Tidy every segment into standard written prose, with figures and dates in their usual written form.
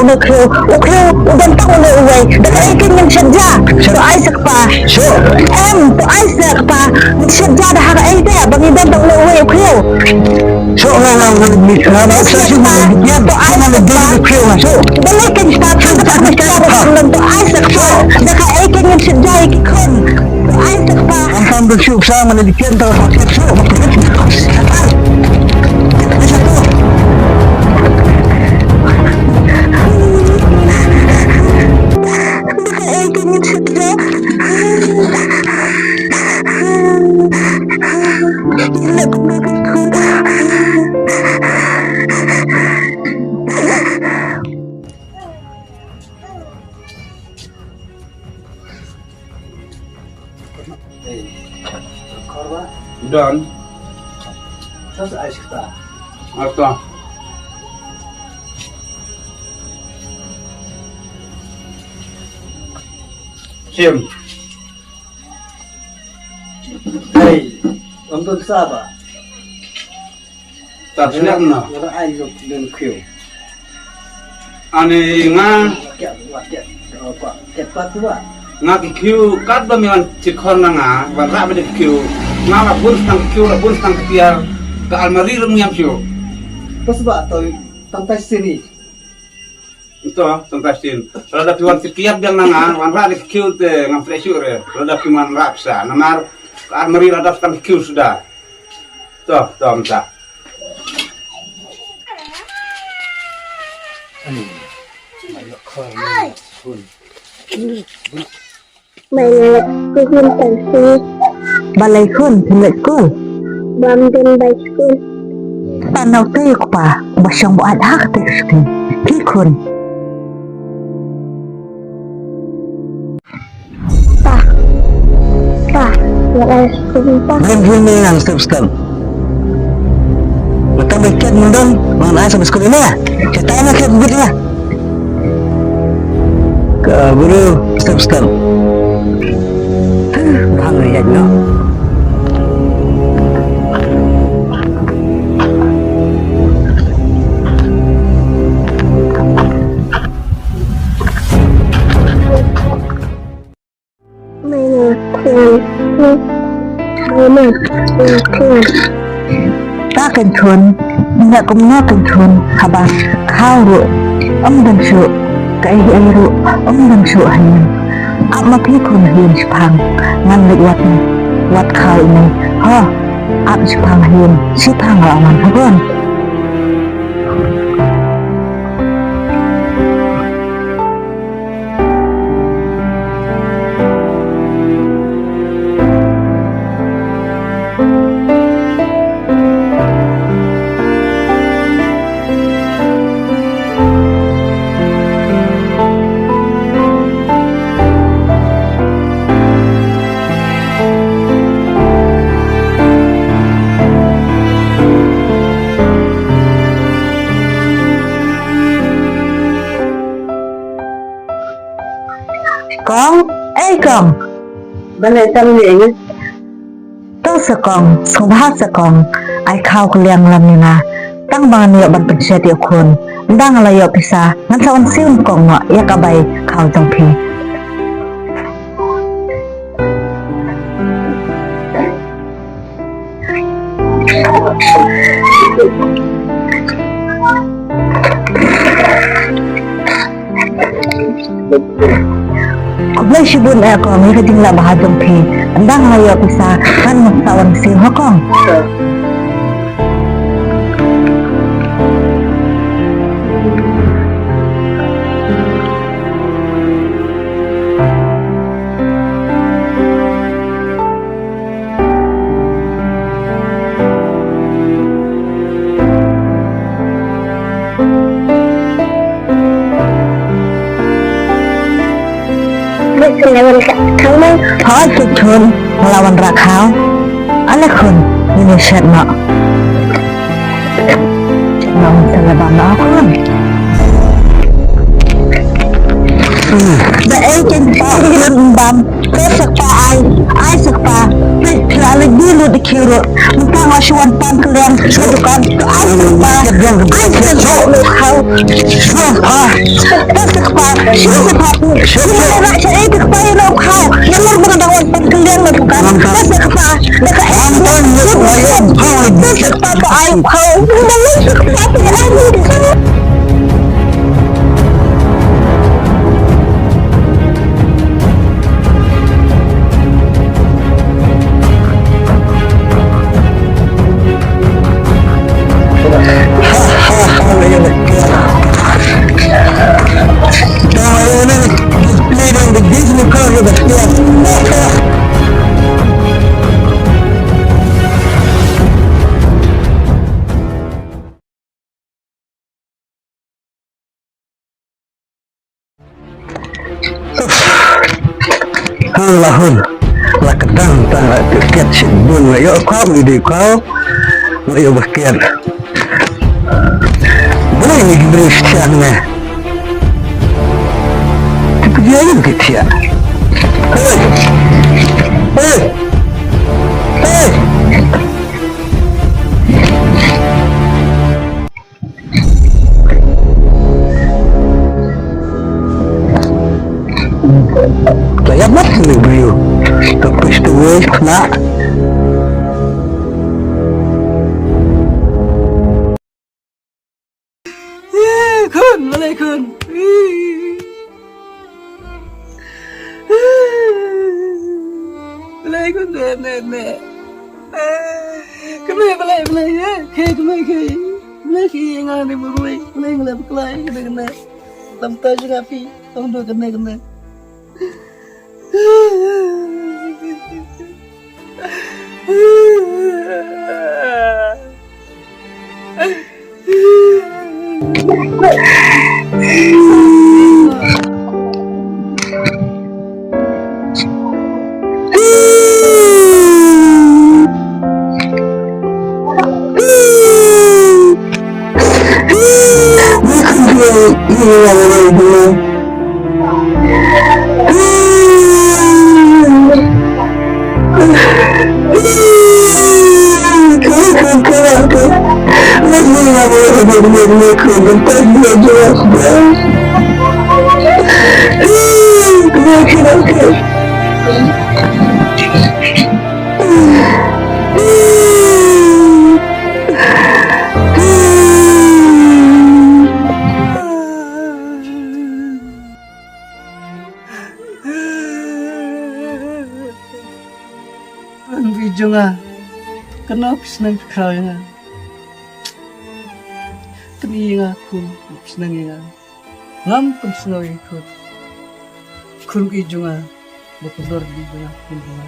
ukhiu udan tak oleh uai dah ikan yang saja tu ai sekpa tu ai sekpa saja dah hak ai dia bagi dan tak oleh uai ukhiu so orang mitra saya cuma dia tu ai sekpa dah ikan start tak mesti tu ai sekpa dah ikan yang saja ikan tu ai sekpa Antam bersyukur sama di kentang pakai so Don, terus aisyah apa? Sim, hey untuk siapa tak siap na. orang ayub dan kyu Ane cepat tua nga kiu kat ba miwan cikon na nga, wala ba kiu nga la bun stang tiar ke almari rum yang siu. terus atau sampai sini Ito, tampasin. Rada piwan tikiap yang nga, wan ra kiu te nga freshure. Rada piman raksa, namar ke almari rada stang kiu sudah. Toh, mta. mày là cô viên tài sư balai khun thilet ku bam den bai school panau te ko pa basyang mo ad hak te skin ki khun pa ya school pa Mungkin ni yang step Betul betul mendong mana sampai sekolah ni ya? Kita nak ke begitu ya? Kaburu step. Bang ya no. ta cần thuần nhà cũng nó cần thuần hả bà khao rượu ông đằng sợ cái ai rượu ông đằng sợ hành màพี่คนเฮียนพังงานเลยวัดเขาอีนี่ฮะพังเฮียนชื่อพังเรามันทุกคนcon Bên này tâm gì nhá? Tớ sekong, subhat sekong, ai kau keliang lam nina, tang bang niyo ban pensiat yo kun, dang layo pisa, ngan sawan siung kong no, ya kabay kau jong pi. Kublay sibun ako, may kading labahadong pi, andang layo pisa, kan magsawan siung hakong. Melawan kamu, hal kecil melawan rakau, anak kun ini cerna, cerna seleban aku kan. Berejen bam, besok ai sekpa, terlalu dulu dikira, mentang masuan pangkalian sudukan asik pa asik kau asik pa sila sa itik pa ilaw kau namar mga pangkalian sudukan asik pa naka-esok asik pa ayaw kau asik pa ayaw lahun la kadang tang tiket sibun yo kau di kau yo bakian boleh ni beri siangnya kepikiran kita hey saya mati nih beliau tapi setuju kena kun malay kun malay kun ne kemay kay nga ni mulay malay baklay kena lamta juga pi tong do kena ang video nga kanapis ng kaya nga kaniya nga kun kapis nang nga ngam pagsunawin ko kun video nga bukudor video nga kun nga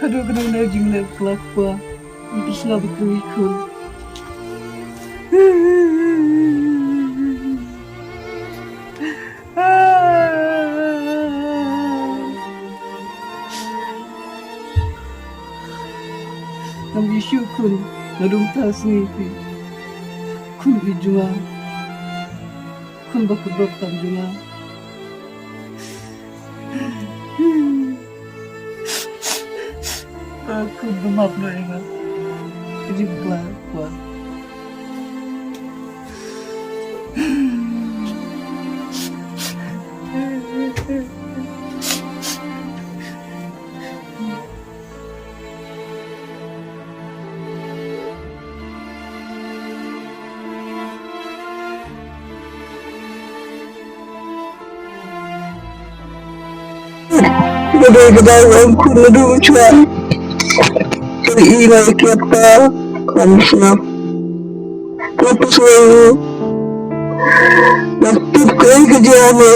aduh kenang naging nagplakwa kapis nga bukudor kun ang issue kun nadumtas ngipi kun ijunga kun bakudok tamjunga aku dumap na inga ijib kwa Kedai-kedai aku nadu cuan teriingat kita kamusna tapos wayo nagtip kayo kajama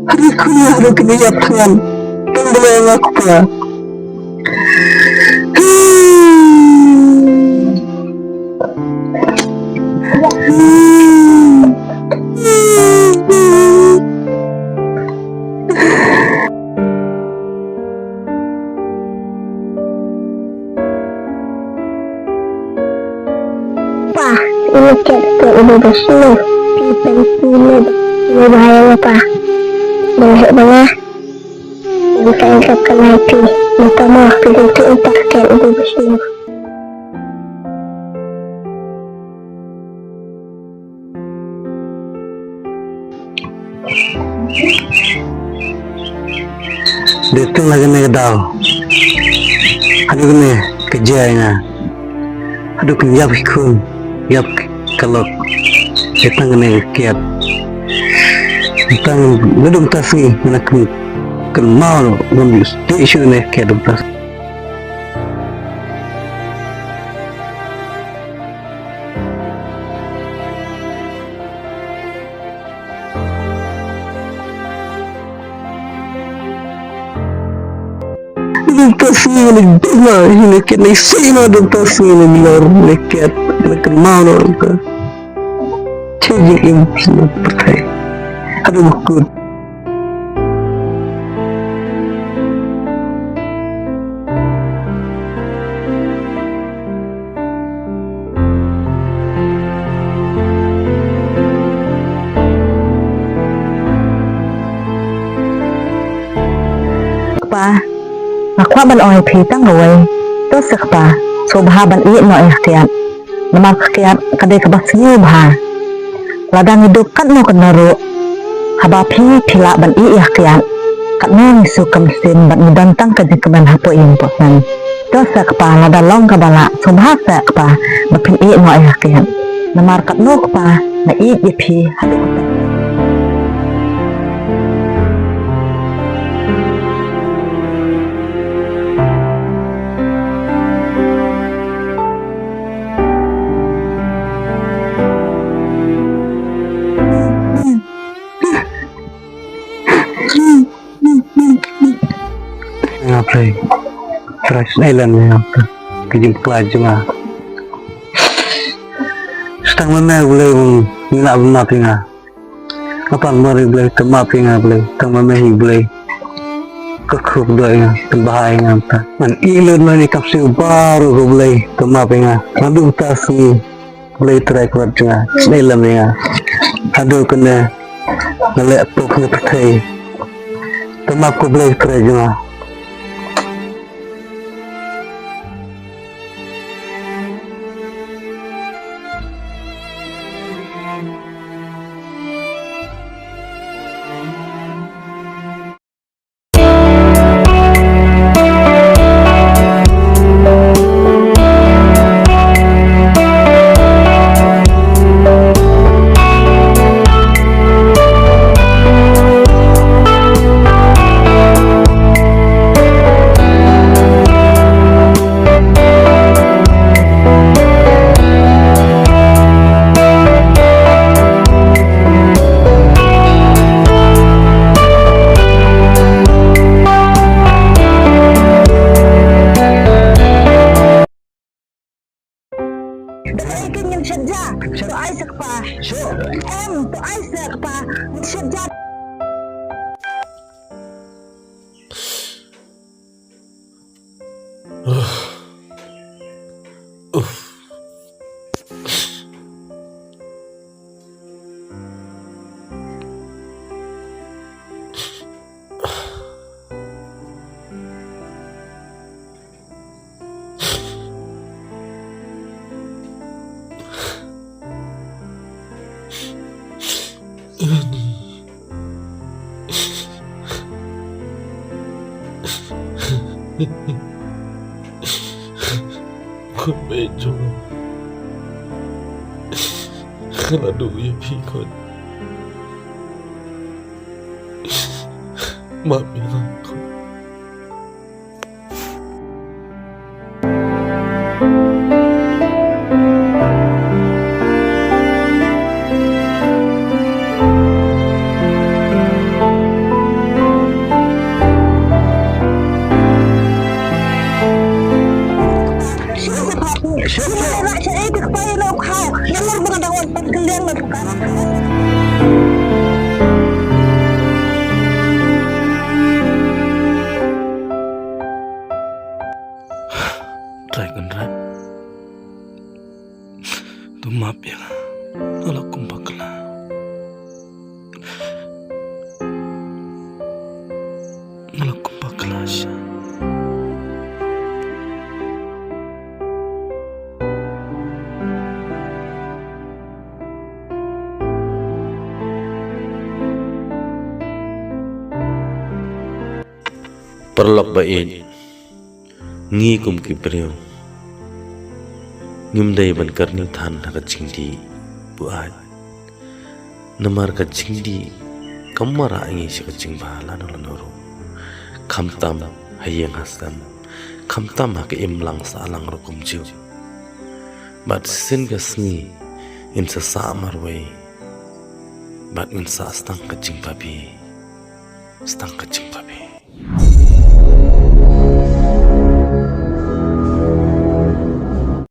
hari ko na hari kiniyatan tanggalang ako pa Ini kayak udah semua, people Ini bahaya apa? Balik bengah. Bukan yang kena itu. Minta maaf bila itu entah sekian ibu bersih. Dito lagi nih daw. Aduh nih kejayanya. Aduh kenyap ikun. Yap kalau kita nih kiat. Kita ngedum tasni mana kenal ngambil station nih kiat dum tas. Tasnya dulu ini kena sih ada tasnya ini luar lekat lekat mana itu cewek yang percaya ada buku pa Makwa ban oi phi tang roi to sakpa so bha ban i no ihtian nama kiat kadai ka bas ni bha ladang hidup kan no kan naru haba phi phila ban i ihtian kat no ni su kam sin ban mudan tang ka jikaban hapo in po san to sakpa lada long ka bala so bha sakpa ba phi i no ihtian nama kat no pa na i ye phi hadu ngapain Fresh Island ya kejim kelaju mah setang mana boleh nggak benar pinga apa mari boleh tempat pinga boleh tang mana boleh kekuk doa terbahaya ngapa man ilun mana kapsul baru boleh tempat pinga aduh tas ni boleh try kuat juga Island ya aduh kena ngelak pok ngepetai tempat ku boleh try juga Shadja, to Isaac pa. To Isaac pa. Shadja. Con mẹ chồng là đủ yêu khi con mà mình làm không Dragon Rat tu maaf ya ala kumpakla Perlok bain ngi kum ki priyo ngimdai ban karni than ka chingdi buat namar ka chingdi kamara angi shi ka chingba lanu lanoro khamtam hayeng hasam khamtam ha ka imlang sa lang ro kum jiu but sin ka sni in sa samar way but in sa stang ka chingba bi stang ka chingba bi